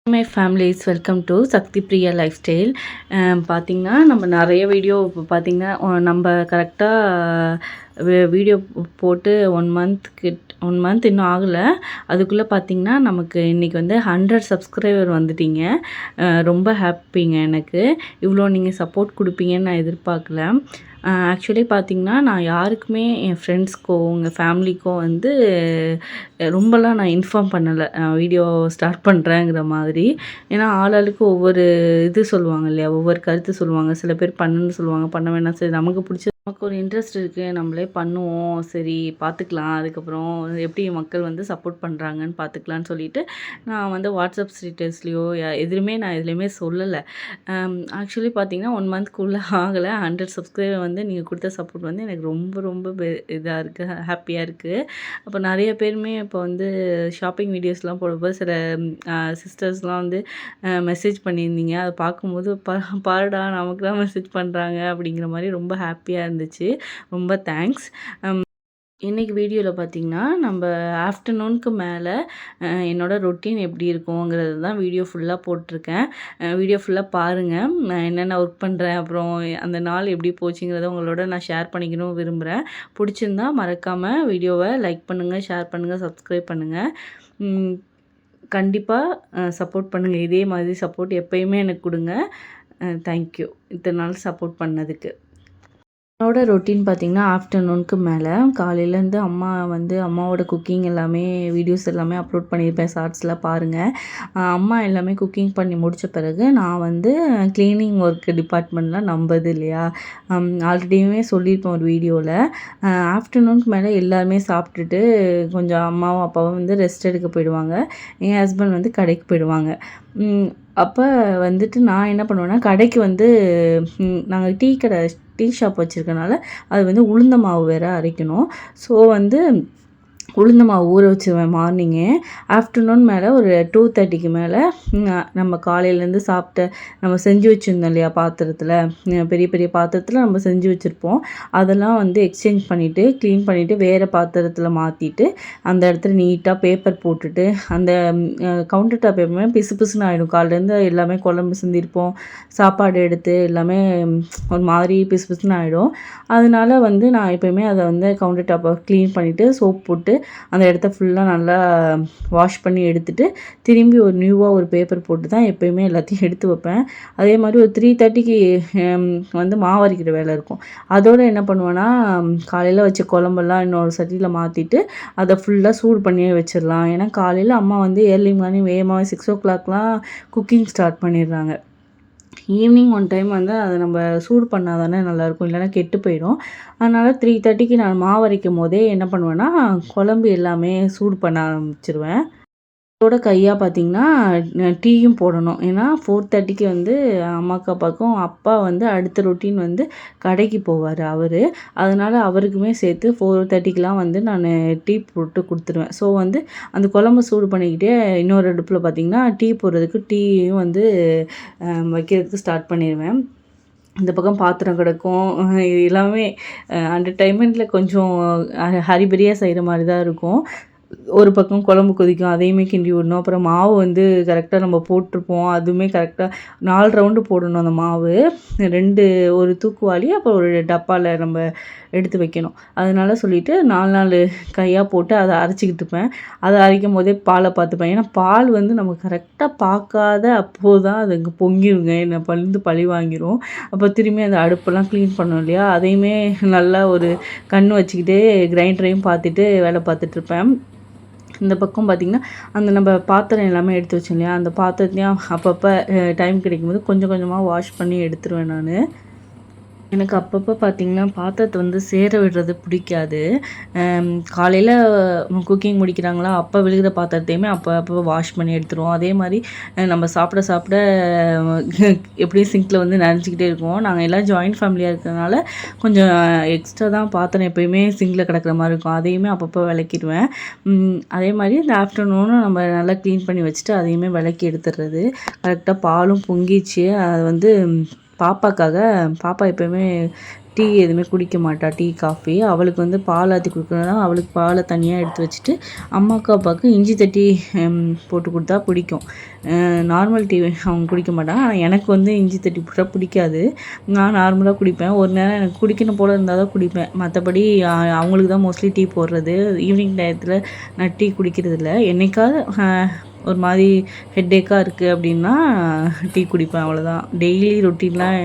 My families welcome to Sakthi Priya lifestyle. பார்த்திங்கன்னா நம்ம நிறைய வீடியோ இப்போ பார்த்திங்கன்னா நம்ம கரெக்டாக வீடியோ போட்டு 1 மந்த் இன்னும் ஆகலை. அதுக்குள்ளே பார்த்திங்கன்னா நமக்கு இன்றைக்கி வந்து 100 சப்ஸ்கிரைபர் வந்துட்டீங்க. ரொம்ப ஹாப்பிங்க. எனக்கு இவ்வளோ நீங்கள் சப்போர்ட் கொடுப்பீங்கன்னு நான் எதிர்பார்க்கல. ஆக்சுவலி பார்த்திங்கன்னா நான் யாருக்குமே என் ஃப்ரெண்ட்ஸ்க்கோ உங்கள் ஃபேமிலிக்கோ வந்து ரொம்பலாம் நான் இன்ஃபார்ம் பண்ணலை வீடியோ ஸ்டார்ட் பண்ணுறேங்கிற மாதிரி. ஏன்னா ஆளாளுக்கு ஒவ்வொரு இது சொல்லுவாங்க இல்லையா, ஒவ்வொரு கருத்து சொல்லுவாங்க. சில பேர் பண்ணுன்னு சொல்லுவாங்க, பண்ண வேணாம். சரி, நமக்கு பிடிச்ச நமக்கு ஒரு இன்ட்ரெஸ்ட் இருக்குது, நம்மளே பண்ணுவோம், சரி பார்த்துக்கலாம், அதுக்கப்புறம் எப்படி மக்கள் வந்து சப்போர்ட் பண்ணுறாங்கன்னு பார்த்துக்கலான்னு சொல்லிட்டு நான் வந்து வாட்ஸ்அப் ஸ்டேட்டஸ்லேயோ எதுவுமே நான் எதுலேயுமே சொல்லலை. ஆக்சுவலி பார்த்திங்கன்னா 1 மந்த்க்குள்ளே ஆகலை. 100 சப்ஸ்கிரைபர் வந்து நீங்கள் கொடுத்த சப்போர்ட் வந்து எனக்கு ரொம்ப ரொம்ப இதாக இருக்குது, ஹாப்பியாக இருக்குது. அப்போ நிறைய பேருமே இப்போ வந்து ஷாப்பிங் வீடியோஸ்லாம் போடும்போது சில சிஸ்டர்ஸ்லாம் வந்து மெசேஜ் பண்ணியிருந்தீங்க. அதை பார்க்கும்போது பாருடா நமக்குலாம் மெசேஜ் பண்ணுறாங்க அப்படிங்கிற மாதிரி ரொம்ப ஹாப்பியாக இருந்துச்சு. ரொம்ப தேங்க்ஸ். இன்றைக்கி வீடியோவில் பார்த்திங்கன்னா நம்ம ஆஃப்டர்நூனுக்கு மேலே என்னோடய ரொட்டீன் எப்படி இருக்குங்கிறது தான் வீடியோ ஃபுல்லாக போட்டிருக்கேன். வீடியோ ஃபுல்லாக பாருங்கள். நான் என்னென்ன ஒர்க் பண்ணுறேன், அப்புறம் அந்த நாள் எப்படி போச்சுங்கிறத உங்களோட நான் ஷேர் பண்ணிக்கணும் விரும்புகிறேன். பிடிச்சிருந்தா மறக்காமல் வீடியோவை லைக் பண்ணுங்கள், ஷேர் பண்ணுங்கள், சப்ஸ்கிரைப் பண்ணுங்கள். கண்டிப்பாக சப்போர்ட் பண்ணுங்கள். இதே மாதிரி சப்போர்ட் எப்போயுமே எனக்கு கொடுங்க. தேங்க்யூ இத்தனை நாள் சப்போர்ட் பண்ணதுக்கு. என்னோடய ரொட்டீன் பார்த்திங்கன்னா ஆஃப்டர்நூனுக்கு மேலே காலையிலேருந்து அம்மாவோட குக்கிங் எல்லாமே வீடியோஸ் எல்லாமே அப்லோட் பண்ணியிருப்பேன். ஷார்ட்ஸில் பாருங்கள். அம்மா எல்லாமே குக்கிங் பண்ணி முடித்த பிறகு நான் வந்து க்ளீனிங் ஒர்க் டிபார்ட்மெண்ட்லாம் நம்பது இல்லையா, ஆல்ரெடியுமே சொல்லியிருப்பேன் ஒரு வீடியோவில். ஆஃப்டர்நூனுக்கு மேலே எல்லாருமே சாப்பிட்டுட்டு கொஞ்சம் அம்மாவும் அப்பாவும் வந்து ரெஸ்ட் எடுக்க போயிடுவாங்க. என் ஹஸ்பண்ட் வந்து கடைக்கு போயிடுவாங்க. அப்போ வந்துட்டு நான் என்ன பண்ணுவேன்னா, கடைக்கு வந்து நாங்கள் டீ ஷாப் வச்சுருக்கனால அது வந்து உளுந்த மாவு வேறு அரைக்கணும். ஸோ வந்து உளுந்த மாவு ஊற வச்சுருவேன் மார்னிங்கே. ஆஃப்டர்நூன் மேலே ஒரு 2:30க்கு மேலே நம்ம காலையிலேருந்து நம்ம செஞ்சு வச்சுருந்தோம் இல்லையா பாத்திரத்தில், பெரிய பெரிய பாத்திரத்தில் நம்ம செஞ்சு வச்சுருப்போம். அதெல்லாம் வந்து எக்ஸ்சேஞ்ச் பண்ணிவிட்டு க்ளீன் பண்ணிவிட்டு வேறு பாத்திரத்தில் மாற்றிட்டு அந்த இடத்துல நீட்டாக பேப்பர் போட்டுட்டு அந்த கவுண்டர் டாப் எப்பவுமே பிசு பிசுன்னு ஆகிடும். காலையிலேருந்து எல்லாமே குழம்பு சிந்திருப்போம், சாப்பாடு எடுத்து எல்லாமே ஒரு மாதிரி பிசு பிசுன்னு ஆகிடும். அதனால வந்து நான் எப்போயுமே அதை வந்து கவுண்டர் டாப்பை க்ளீன் பண்ணிவிட்டு சோப் போட்டு அந்த இடத்த ஃபுல்லாக நல்லா வாஷ் பண்ணி எடுத்துகிட்டு திரும்பி ஒரு நியூவாக ஒரு பேப்பர் போட்டு தான் எப்போயுமே எல்லாத்தையும் எடுத்து வைப்பேன். அதே மாதிரி ஒரு 3:30க்கு வந்து மாவு அரைக்கிற வேலை இருக்கும். அதோடு என்ன பண்ணுவேன்னா, காலையில் வச்ச குழம்பெல்லாம் இன்னொரு சட்டியில் மாற்றிட்டு அதை ஃபுல்லாக சூடு பண்ணியே வச்சிடலாம். ஏன்னா காலையில் அம்மா வந்து ஏர்லி மார்னிங் வேகமாக 6 o'clockலாம் குக்கிங் ஸ்டார்ட் பண்ணிடுறாங்க. ஈவினிங் ஒன் டைம் வந்து அதை நம்ம சூடு பண்ணால் தானே நல்லாயிருக்கும், இல்லைனா கெட்டு போயிடும். அதனால் 3:30க்கு நான் மாவு அரைக்கும் போதே என்ன பண்ணுவேன்னா, குழம்பு எல்லாமே சூடு பண்ண ஆரம்பிச்சிருவேன். அதோட கையாக பார்த்திங்கன்னா டீயும் போடணும். ஏன்னா 4:30க்கு வந்து அம்மாவுக்கு அப்பாவுக்கும் அப்பா வந்து அடுத்த ரொட்டீன் வந்து கடைக்கு போவார் அவர். அதனால் அவருக்குமே சேர்த்து 4:30க்கெலாம் வந்து நான் டீ போட்டு கொடுத்துருவேன். ஸோ வந்து அந்த குழம்பு சூடு பண்ணிக்கிட்டே இன்னொரு அடுப்பில் பார்த்திங்கன்னா டீ போடுறதுக்கு டீயும் வந்து வைக்கிறதுக்கு ஸ்டார்ட் பண்ணிடுவேன். இந்த பக்கம் பாத்திரம் கிடக்கும். இது எல்லாமே அந்த டைமில் கொஞ்சம் ஹரிபரியாக செய்கிற மாதிரி தான் இருக்கும். ஒரு பக்கம் குழம்பு கொதிக்கும், அதையுமே கிண்டி விடணும். அப்புறம் மாவு வந்து கரெக்டாக நம்ம போட்டிருப்போம், அதுவுமே கரெக்டாக 4 ரவுண்டு போடணும் அந்த மாவு. 2 ஒரு தூக்குவாளி அப்புறம் ஒரு டப்பாவில் நம்ம எடுத்து வைக்கணும். அதனால சொல்லிவிட்டு 4 கையாக போட்டு அதை அரைச்சிக்கிட்டு இருப்பேன். அதை அரைக்கும் போதே பாலை பார்த்துப்பேன். ஏன்னா பால் வந்து நம்ம கரெக்டாக பார்க்காத அப்போது தான் அது அங்கே பொங்கிடுங்க, என்னை பழி வாங்கிடும். அப்போ திரும்பி அந்த அடுப்பெல்லாம் க்ளீன் பண்ணோம் இல்லையா, அதையுமே நல்லா ஒரு கண் வச்சுக்கிட்டே கிரைண்டரையும் பார்த்துட்டு வேலை பார்த்துட்ருப்பேன். இந்த பக்கம் பார்த்திங்கன்னா அந்த நம்ம பாத்திரம் எல்லாமே எடுத்து வச்சோம் இல்லையா, அந்த பாத்திரத்தையும் அப்பப்போ டைம் கிடைக்கும்போது கொஞ்சம் கொஞ்சமாக வாஷ் பண்ணி எடுத்துருவேன் நான். எனக்கு அப்பப்போ பார்த்திங்கன்னா பாத்திரத்தை வந்து சேர விடுறது பிடிக்காது. காலையில் குக்கிங் முடிக்கிறாங்களா, அப்போ விழுகிற பாத்திரத்தையுமே அப்போ வாஷ் பண்ணி எடுத்துருவோம். அதே மாதிரி நம்ம சாப்பிட எப்படியும் சிங்கில் வந்து நனைஞ்சிக்கிட்டே இருக்கோம். நாங்கள் எல்லாம் ஜாயின்ட் ஃபேமிலியாக இருக்கிறதுனால கொஞ்சம் எக்ஸ்ட்ரா தான் பாத்திரம் எப்போயுமே சிங்கில் கிடக்கிற மாதிரி இருக்கும். அதையுமே அப்பப்போ விளக்கிடுவேன். அதே மாதிரி இந்த ஆஃப்டர்நூனும் நம்ம நல்லா க்ளீன் பண்ணி வச்சுட்டு அதையுமே விளக்கி எடுத்துடுறது. கரெக்டாக பாலும் பொங்கிச்சு. அது வந்து பாப்பா எப்போயுமே டீ எதுவுமே குடிக்க மாட்டா, டீ காஃபி. அவளுக்கு வந்து பால் ஆற்றி கொடுக்குறதுனா அவளுக்கு பாலை தனியாக எடுத்து வச்சுட்டு அம்மாவுக்கு அப்பாவுக்கு இஞ்சி தட்டி போட்டு கொடுத்தா பிடிக்கும். நார்மல் டீ அவங்க குடிக்க மாட்டாங்க. ஆனால் எனக்கு வந்து இஞ்சி தட்டி போட்டால் பிடிக்காது. நான் நார்மலாக குடிப்பேன். ஒரு நேரம் எனக்கு குடிக்கணும் போல் இருந்தால் தான் குடிப்பேன். மற்றபடி அவங்களுக்கு தான் மோஸ்ட்லி டீ போடுறது. ஈவினிங் டயத்தில் நான் டீ குடிக்கிறதில்ல. என்னைக்காவது ஒரு மாதிரி ஹெட்டேக்காக இருக்குது அப்படின்னா டீ குடிப்பேன், அவ்வளோதான். டெய்லி ரொட்டீன்லாம்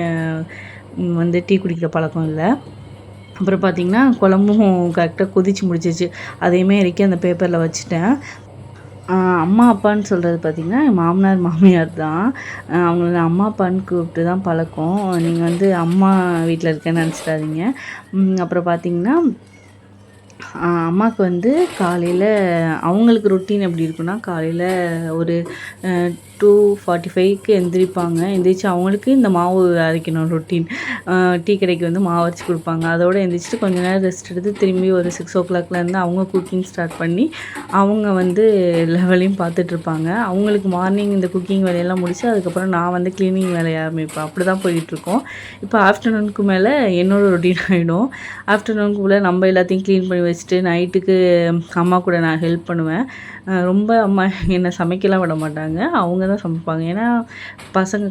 வந்து டீ குடிக்கிற பழக்கம் இல்லை. அப்புறம் பார்த்திங்கன்னா குழம்பும் கரெக்டாக கொதிச்சு முடிச்சிச்சு. அதையுமே இறக்கி அந்த பேப்பரில் வச்சுட்டேன். அம்மா அப்பான்னு சொல்கிறது பார்த்திங்கன்னா என் மாமனார் மாமியார் தான். அவங்கள அம்மா அப்பான்னு கூப்பிட்டு தான் பழக்கம். நீங்கள் வந்து அம்மா வீட்டில் இருக்கேன்னு நினச்சிடாதீங்க. அப்புறம் பார்த்திங்கன்னா அம்மாவுக்கு வந்து காலையில் அவங்களுக்கு ரொட்டீன் எப்படி இருக்குன்னா, காலையில் ஒரு 2:45க்கு எந்திரிப்பாங்க. எந்திரிச்சு அவங்களுக்கு இந்த மாவு அரைக்கணும் ரொட்டீன். டீ கடைக்கு வந்து மாவு அரைச்சி கொடுப்பாங்க. அதோடு எந்திரிச்சிட்டு கொஞ்ச நேரம் ரெஸ்ட் எடுத்து திரும்பி ஒரு 6 o'clockலேருந்து அவங்க குக்கிங் ஸ்டார்ட் பண்ணி அவங்க வந்து லெவலையும் பார்த்துட்ருப்பாங்க. அவங்களுக்கு மார்னிங் இந்த குக்கிங் வேலையெல்லாம் முடிச்சு அதுக்கப்புறம் நான் வந்து க்ளீனிங் வேலையை ஆரம்பிப்பேன். அப்படி தான் போயிட்டுருக்கோம். இப்போ ஆஃப்டர்நூனுக்கு மேலே என்னோடய ரொட்டீன் ஆகிடும். ஆஃப்டர்நூனுக்குள்ளே நம்ம எல்லாத்தையும் க்ளீன் பண்ணி வச்சுட்டு நைட்டுக்கு அம்மா கூட நான் ஹெல்ப் பண்ணுவேன். ரொம்ப அம்மா என்னை சமைக்கலாம் விட மாட்டாங்க. அவங்க தான் சமைப்பாங்க. ஏன்னா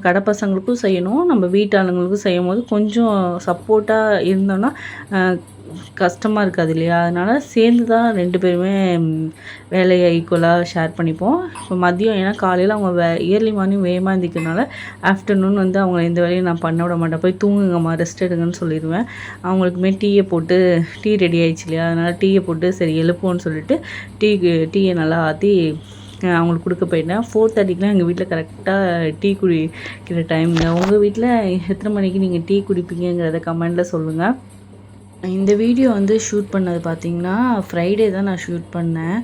கடை பசங்களுக்கும் செய்யணும், நம்ம வீட்டாளுங்களுக்கும் செய்யும்போது கொஞ்சம் சப்போர்ட்டாக இருந்தோன்னா கஷ்டமாக இருக்காது இல்லையா? அதனால் சேர்ந்து தான் 2 பேருமே வேலையை ஈக்குவலாக ஷேர் பண்ணிப்போம். இப்போ மதியம் ஏன்னா காலையில் அவங்க இயர்லி மார்னிங் வேகமாக இருந்திக்கிறதுனால ஆஃப்டர்நூன் வந்து அவங்க எந்த வேலையும் நான் பண்ண விட மாட்டேன். போய் தூங்குங்கம்மா, ரெஸ்ட் எடுங்கன்னு சொல்லிடுவேன். அவங்களுக்குமே டீயை போட்டு டீ ரெடி ஆகிடுச்சு இல்லையா? அதனால் டீயை போட்டு சரி எழுப்போன்னு சொல்லிட்டு டீயை நல்லா ஆற்றி அவங்களுக்கு கொடுக்க போயிட்டேன். 4:30க்குலாம் எங்கள் வீட்டில் கரெக்டாக டீ குடிக்கிற டைமுங்க. உங்கள் வீட்டில் எத்தனை மணிக்கு நீங்கள் டீ குடிப்பீங்கிறத கமெண்டில் சொல்லுங்கள். இந்த வீடியோ வந்து ஷூட் பண்ணது பார்த்திங்கன்னா ஃப்ரைடே தான் நான் ஷூட் பண்ணேன்.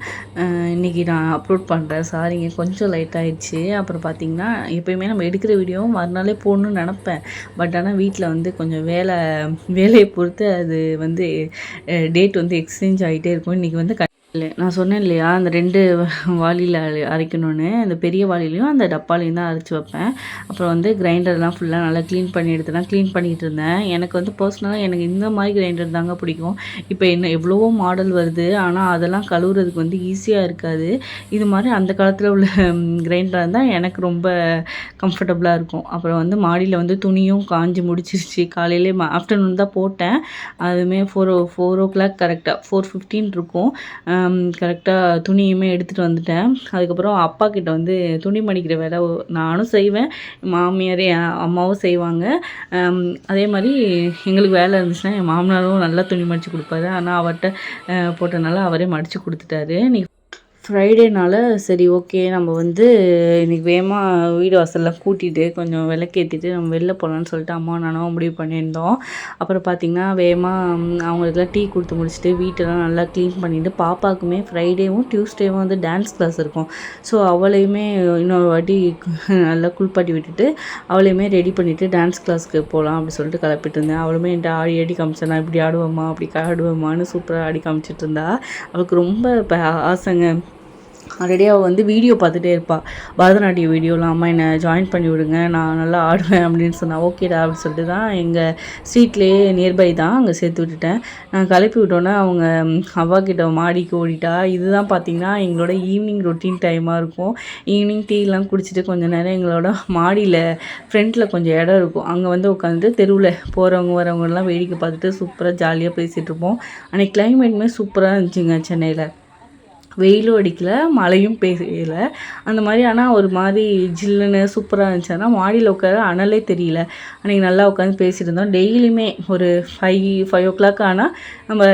இன்றைக்கி நான் அப்லோட் பண்ணுறேன். சாரிங்க, கொஞ்சம் லேட் ஆகிடுச்சு. அப்புறம் பார்த்திங்கன்னா எப்போயுமே நம்ம எடுக்கிற வீடியோவும் மறுநாளே போடணும்னு நினப்பேன். பட் ஆனால் வீட்டில் வந்து கொஞ்சம் வேலையை பொறுத்து அது வந்து டேட் வந்து எக்ஸ்சேஞ்ச் ஆகிட்டே இருக்கும். இன்றைக்கி வந்து இல்லை, நான் சொன்னேன் இல்லையா அந்த 2 வாளியில் அரைக்கணும்னு. அந்த பெரிய வாளிலையும் அந்த டப்பாலையும் தான் அரைச்சி வைப்பேன். அப்புறம் வந்து கிரைண்டர்லாம் ஃபுல்லாக நல்லா க்ளீன் பண்ணிகிட்டு இருந்தேன். எனக்கு வந்து பர்சனலாக எனக்கு இந்த மாதிரி கிரைண்டர் தாங்க பிடிக்கும். இப்போ எவ்வளவோ மாடல் வருது, ஆனால் அதெல்லாம் கழுவுறதுக்கு வந்து ஈஸியாக இருக்காது. இது மாதிரி அந்த காலத்தில் உள்ள கிரைண்டராக இருந்தால் எனக்கு ரொம்ப கம்ஃபர்டபுளாக இருக்கும். அப்புறம் வந்து மாடியில் வந்து துணியும் காஞ்சி முடிச்சிருச்சு. காலையிலே ஆஃப்டர்நூன் தான் போட்டேன். அதுவுமே 4 o'clock கரெக்டாக 4:15 இருக்கும். கரெக்டாக துணியுமே எடுத்துகிட்டு வந்துட்டேன். அதுக்கப்புறம் அப்பா கிட்ட வந்து துணி மடிக்கிற வேலை நானும் செய்வேன், மாமியார் அம்மாவும் செய்வாங்க. அதே மாதிரி எங்களுக்கு வேலை இருந்துச்சுன்னா என் மாமனாரும் நல்லா துணி மடித்து கொடுப்பாரு. ஆனால் அவர்கிட்ட போட்டனால அவரே மடித்து கொடுத்துட்டாரு. ஃப்ரைடேனால சரி ஓகே, நம்ம வந்து இன்றைக்கி வேகமாக வீடு வாசல்லாம் கூட்டிகிட்டு கொஞ்சம் விளக்கேற்றிட்டு நம்ம வெளில போகலான்னு சொல்லிட்டு அம்மா நானும் முடிவு பண்ணியிருந்தோம். அப்புறம் பார்த்திங்கன்னா வேகமாக அவங்களுக்குலாம் டீ கொடுத்து முடிச்சுட்டு வீட்டெல்லாம் நல்லா க்ளீன் பண்ணிவிட்டு, பாப்பாவுக்குமே ஃப்ரைடேவும் டியூஸ்டேவும் வந்து டான்ஸ் கிளாஸ் இருக்கும். ஸோ அவளையுமே இன்னொரு வாட்டி நல்லா குளிப்பாட்டி விட்டுட்டு அவளையுமே ரெடி பண்ணிவிட்டு டான்ஸ் கிளாஸ்க்கு போகலாம் அப்படி சொல்லிட்டு கிளப்பிட்டு இருந்தேன். அவளுமே என்கிட்ட ஆடி காமிச்சா, நான் இப்படி ஆடுவேம்மா அப்படி ஆடுவேம்மான்னு சூப்பராக ஆடி காமிச்சிட்டு இருந்தா. அவளுக்கு ரொம்ப ஆசைங்க. ஆல்ரெடி அவள் வந்து வீடியோ பார்த்துட்டே இருப்பாள், பரதநாட்டிய வீடியோலாம். அம்மா என்னை ஜாயின் பண்ணி விடுங்க, நான் நல்லா ஆடுவேன் அப்படின்னு சொன்னால் ஓகேடா அப்படின்னு சொல்லிட்டு தான் எங்கள் ஸ்ட்ரீட்லேயே நியர்பை தான் அங்கே சேர்த்து விட்டுட்டேன். நான் கிளப்பி விட்டோன்னே அவங்க அவ்வாக்கிட்ட மாடிக்கு ஓடிட்டா. இதுதான் பார்த்திங்கன்னா எங்களோட ஈவினிங் ரொட்டீன் டைமாக இருக்கும். ஈவினிங் டீலாம் குடிச்சிட்டு கொஞ்சம் நேரம் எங்களோட மாடியில் ஃப்ரண்ட்டில் கொஞ்சம் இடம் இருக்கும், அங்கே வந்து உட்காந்துட்டு தெருவில் போகிறவங்க வரவங்கலாம் வேடிக்கை பார்த்துட்டு சூப்பராக ஜாலியாக பேசிகிட்ருப்போம். அன்றைக்கி கிளைமேட்டுமே சூப்பராக இருந்துச்சுங்க. சென்னையில் வெயிலும் அடிக்கலை, மழையும் பெய்யல, அந்த மாதிரி. ஆனால் ஒரு மாதிரி ஜில்லுன்னு சூப்பராக இருந்துச்சு. ஆனால் மாடியில் உட்கார அனலே தெரியல. அன்றைக்கி நல்லா உட்காந்து பேசிகிட்டு இருந்தோம். டெய்லியுமே ஒரு 5 o'clock ஆனால் நம்ம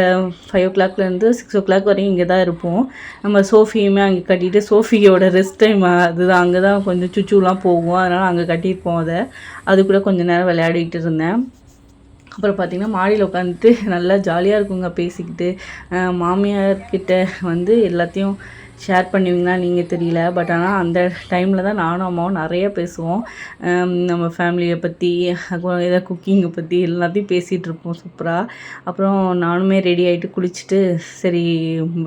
5 o'clockலேருந்து 6 o'clock வரையும் இங்கே தான் இருப்போம். நம்ம சோஃபியுமே அங்கே கட்டிட்டு, சோஃபியோட ரெஸ்ட் டைம் அதுதான், அங்கே தான் கொஞ்சம் சுச்சுலாம் போகும், அதனால் அங்கே கட்டியிருப்போம். அது கூட கொஞ்சம் நேரம் விளையாடிட்டு இருந்தேன். அப்புறம் பார்த்திங்கன்னா மாடியில் உட்காந்துட்டு நல்லா ஜாலியாக இருக்குங்க பேசிக்கிட்டு. மாமியார்கிட்ட வந்து எல்லாத்தையும் ஷேர் பண்ணுவீங்களா நீங்கள் தெரியல. பட் ஆனால் அந்த டைமில் தான் நானும் அம்மாவும் நிறைய பேசுவோம். நம்ம ஃபேமிலியை பற்றி, அப்புறம் ஏதாவது குக்கிங்கை பற்றி எல்லாத்தையும் பேசிகிட்டு இருப்போம் சூப்பராக. அப்புறம் நானுமே ரெடி ஆகிட்டு குளிச்சுட்டு சரி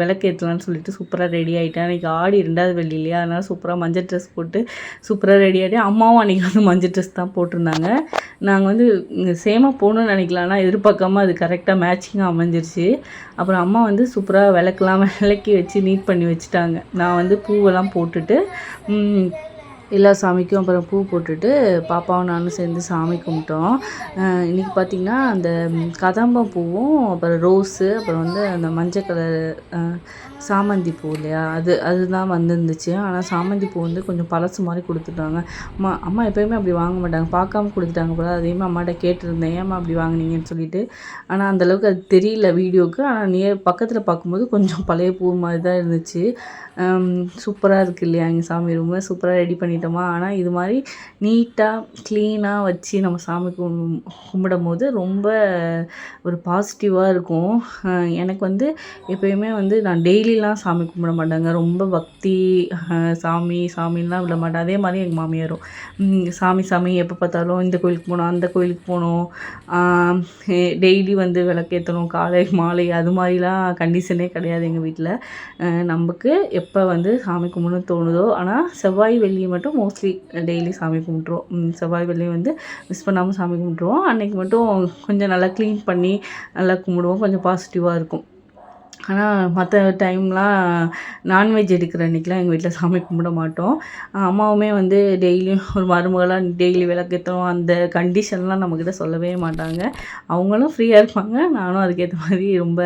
விளக்கேற்றலான்னு சொல்லிட்டு சூப்பராக ரெடி ஆகிட்டேன். அன்றைக்கி ஆடி 2வது வெள்ளி இல்லையா, அதனால் சூப்பராக மஞ்சள் ட்ரெஸ் போட்டு சூப்பராக ரெடி ஆகிட்டேன். அம்மாவும் அன்றைக்கி வந்து மஞ்சள் ட்ரெஸ் தான் போட்டிருந்தாங்க. நாங்கள் வந்து சேமாக போகணுன்னு நினைக்கலாம், ஆனால் எதிர்பார்க்காம அது கரெக்டாக மேட்சிங்காக அமைஞ்சிருச்சு. அப்புறம் அம்மா வந்து சூப்பராக விளக்கெலாம் விளக்கி வச்சு நீட் பண்ணி வச்சுட்டாங்க. நான் வந்து பூவெல்லாம் போட்டுட்டு எல்லா சாமிக்கும் அப்புறம் பூ போட்டுட்டு பாப்பாவும் நானும் சேர்ந்து சாமி கும்பிட்டோம். இன்றைக்கி பார்த்திங்கன்னா அந்த கதம்பம் பூவும் அப்புறம் ரோஸு அப்புறம் வந்து அந்த மஞ்சள் கலர் சாமந்தி பூ இல்லையா, அதுதான் வந்துருந்துச்சு. ஆனால் சாமந்தி பூ வந்து கொஞ்சம் பழசு மாதிரி கொடுத்துட்டாங்க. அம்மா எப்போயுமே அப்படி வாங்க மாட்டாங்க, பார்க்காம கொடுத்துட்டாங்க போல. அதையுமே அம்மாட்ட கேட்டிருந்தேன், ஏம்மா அப்படி வாங்கினீங்கன்னு சொல்லிட்டு. ஆனால் அந்தளவுக்கு அது தெரியல வீடியோவுக்கு. ஆனால் பக்கத்தில் பார்க்கும்போது கொஞ்சம் பழைய பூ மாதிரி தான் இருந்துச்சு. சூப்பராக இருக்குது இல்லையா எங்கள் சாமி ரூமு, சூப்பராக ரெடி பண்ணிட்டோமா. ஆனால் இது மாதிரி நீட்டாக க்ளீனாக வச்சு நம்ம சாமி கும்பிடும் போது ரொம்ப ஒரு பாசிட்டிவாக இருக்கும். எனக்கு வந்து எப்போயுமே வந்து நான் டெய்லிலாம் சாமி கும்பிட மாட்டேங்க, ரொம்ப பக்தி சாமின்லாம் விட மாட்டேன். அதே மாதிரி எங்கள் மாமியாரும் சாமி எப்போ பார்த்தாலும் இந்த கோயிலுக்கு போகணும் அந்த கோயிலுக்கு போகணும், டெய்லி வந்து விளக்கேற்றணும் காலை மாலை, அது மாதிரிலாம் கண்டிஷனே கிடையாது எங்கள் வீட்டில். நமக்கு எப்போ வந்து சாமி கும்பிடணும்னு தோணுதோ. ஆனால் செவ்வாய் வெள்ளி மட்டும் மோஸ்ட்லி டெய்லி சாமி கும்பிட்ருவோம். செவ்வாய் வெள்ளி வந்து மிஸ் பண்ணாமல் சாமி கும்பிட்ருவோம். அன்றைக்கி மட்டும் கொஞ்சம் நல்லா க்ளீன் பண்ணி நல்லா கும்பிடுவோம், கொஞ்சம் பாசிட்டிவாக இருக்கும். ஆனால் மற்ற டைம்லாம் நான்வெஜ் எடுக்கிற அன்றைக்கெலாம் எங்கள் வீட்டில் சாமி கும்பிட மாட்டோம். அம்மாவுமே வந்து டெய்லியும் ஒரு மருமகளாக டெய்லி விளக்கேற்றணும் அந்த கண்டிஷன்லாம் நம்மக்கிட்ட சொல்லவே மாட்டாங்க. அவங்களும் ஃப்ரீயாக இருப்பாங்க, நானும் அதுக்கேற்ற மாதிரி ரொம்ப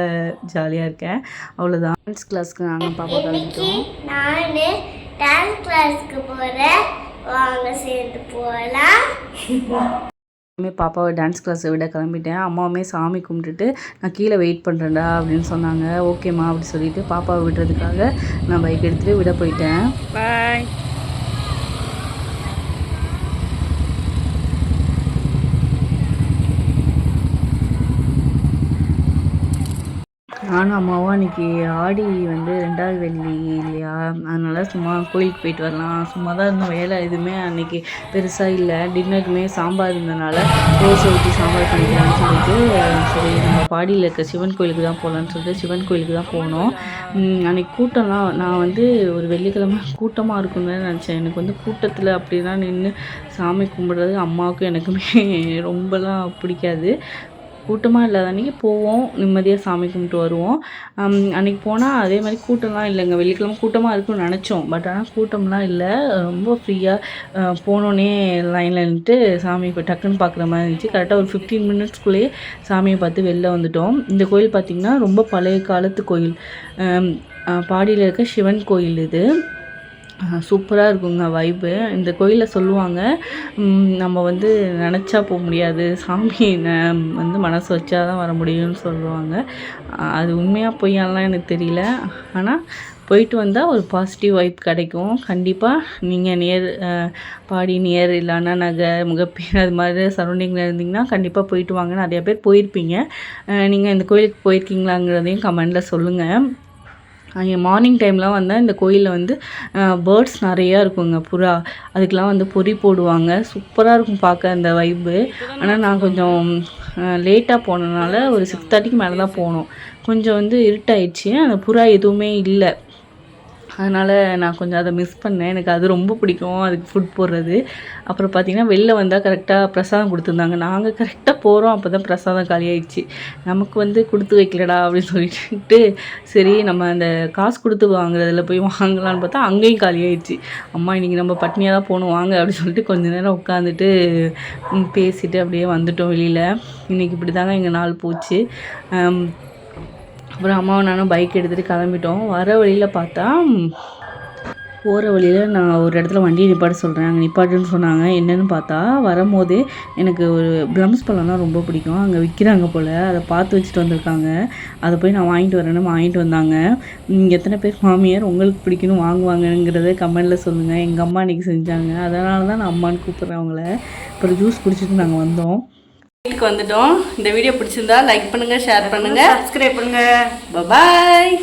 ஜாலியாக இருக்கேன். அவ்வளோதான். டான்ஸ் கிளாஸ்க்கு நாங்கள் பாப்பா கிளம்பிட்டோம். நான் டான்ஸ் கிளாஸ்க்கு போகிறேன், வாங்க சேர்ந்து போகலாம். பாப்பாவை டான்ஸ் கிளாஸை விட கிளம்பிட்டேன். அம்மாவுமே சாமி கும்பிட்டுட்டு நான் கீழே வெயிட் பண்ணுறேன்டா அப்படின்னு சொன்னாங்க. ஓகேம்மா அப்படி சொல்லிவிட்டு பாப்பாவை விடுறதுக்காக நான் பைக் எடுத்துகிட்டு விட போயிட்டேன். பாய். நானும் அம்மாவும் அன்றைக்கி ஆடி வந்து 2வது வெள்ளி இல்லையா, அதனால் சும்மா கோயிலுக்கு போயிட்டு வரலாம், சும்மா தான் இருந்தோம். வேலை எதுவுமே அன்றைக்கி பெருசாக இல்லை. டின்னருக்குமே சாம்பார் இருந்ததுனால தோசை ஊற்றி சாம்பார் பண்ணிக்கலாம்னு சொல்லிட்டு சரி நம்ம பாடியில் இருக்க சிவன் கோயிலுக்கு தான் போகலான்னு சொல்லிட்டு சிவன் கோயிலுக்கு தான் போனோம். அன்றைக்கி கூட்டம்லாம் நான் வந்து ஒரு வெள்ளிக்கிழமை கூட்டமாக இருக்குன்னு நினச்சேன். எனக்கு வந்து கூட்டத்தில் அப்படிலாம் நின்று சாமி கும்பிட்றது அம்மாவுக்கும் எனக்குமே ரொம்பலாம் பிடிக்காது. கூட்டமாக இல்லாத அன்றைக்கி போவோம், நிம்மதியாக சாமி கும்பிட்டு வருவோம். அன்றைக்கி போனால் அதே மாதிரி கூட்டம்லாம் இல்லைங்க. வெள்ளிக்கிழமை கூட்டமாக இருக்குன்னு நினச்சோம், பட் ஆனால் கூட்டம்லாம் இல்லை. ரொம்ப ஃப்ரீயாக போனோடனே லைனில் நின்றுட்டு சாமி இப்போ டக்குன்னு பார்க்குற மாதிரி இருந்துச்சு. கரெக்டாக ஒரு 15 மினிட்ஸ்குள்ளேயே சாமியை பார்த்து வெளில வந்துட்டோம். இந்த கோயில் பார்த்திங்கன்னா ரொம்ப பழைய காலத்து கோயில், பாடியில் இருக்க சிவன் கோயில் இது. சூப்பராக இருக்குங்க வைப்பு. இந்த கோயிலில் சொல்லுவாங்க, நம்ம வந்து நினச்சா போக முடியாது, சாமி வந்து மனசு வச்சா தான் வர முடியும்னு சொல்லுவாங்க. அது உண்மையாக பொய்யாலாம் எனக்கு தெரியல. ஆனால் போயிட்டு வந்தால் ஒரு பாசிட்டிவ் வைப் கிடைக்கும். கண்டிப்பாக நீங்கள் பாடி நியர் இல்லைன்னா நகர் முகப்பேர் அது மாதிரி சரௌண்டிங்கில் இருந்தீங்கன்னா கண்டிப்பாக போயிட்டு வாங்க. நிறையா பேர் போயிருப்பீங்க. நீங்கள் இந்த கோயிலுக்கு போயிருக்கீங்களாங்கிறதையும் கமெண்டில் சொல்லுங்கள். அங்கே மார்னிங் டைம்லாம் வந்தால் இந்த கோயிலில் வந்து பேர்ட்ஸ் நிறையா இருக்குங்க, புறா, அதுக்கெலாம் வந்து பொறி போடுவாங்க. சூப்பராக இருக்கும் பார்க்க அந்த வைப்பு. ஆனால் நான் கொஞ்சம் லேட்டாக போனதுனால ஒரு 6:30க்கு மேலே தான் போனோம். கொஞ்சம் வந்து இருட்டாயிடுச்சு, அந்த புறா எதுவுமே இல்லை. அதனால் நான் கொஞ்சம் அதை மிஸ் பண்ணேன். எனக்கு அது ரொம்ப பிடிக்கும், அதுக்கு ஃபுட் போடுறது. அப்புறம் பார்த்திங்கன்னா வெளில வந்தால் கரெக்டாக பிரசாதம் கொடுத்துருந்தாங்க. நாங்கள் கரெக்டாக போகிறோம், அப்போ தான் பிரசாதம் காலியாகிடுச்சு. நமக்கு வந்து கொடுத்து வைக்கலடா அப்படின்னு சொல்லிட்டு சரி நம்ம அந்த காசு கொடுத்து வாங்குறதுல போய் வாங்கலான்னு பார்த்தா அங்கேயும் காலியாகிடுச்சு. அம்மா இன்றைக்கி நம்ம பட்னியாக தான் போகணும் வாங்க அப்படின்னு சொல்லிட்டு கொஞ்சம் நேரம் உட்காந்துட்டு பேசிட்டு அப்படியே வந்துட்டோம் வெளியில். இன்றைக்கி இப்படி தாங்க எங்கள் நாள் போச்சு. அப்புறம் அம்மாவும் நானும் பைக் எடுத்துகிட்டு கிளம்பிட்டோம். வர வழியில் பார்த்தா போகிற வழியில் நான் ஒரு இடத்துல வண்டியை நிப்பாட்ட சொல்கிறேன், அங்கே நிப்பாட்டுன்னு சொன்னாங்க. என்னென்னு பார்த்தா வரும்போதே எனக்கு ஒரு ப்ளம்ஸ் பழம்லாம் ரொம்ப பிடிக்கும், அங்கே விற்கிறாங்க போல், அதை பார்த்து வச்சுட்டு வந்திருக்காங்க. அதை போய் நான் வாங்கிட்டு வரேன்னு வாங்கிட்டு வந்தாங்க. எத்தனை பேர் மாமியார் உங்களுக்கு பிடிக்கணும் வாங்குவாங்கங்கிறத கமெண்டில் சொல்லுங்கள். எங்கள் அம்மா இன்றைக்கி செஞ்சாங்க, அதனால தான் நான் அம்மான்னு கூப்பிட்றேன் அவங்கள. அப்புறம் ஜூஸ் குடிச்சிட்டு நாங்கள் வந்தோம். வீட்டுக்கு வந்துட்டோம். இந்த வீடியோ பிடிச்சிருந்தா லைக் பண்ணுங்கள், ஷேர் பண்ணுங்கள், சப்ஸ்கிரைப் பண்ணுங்கள். பாய்.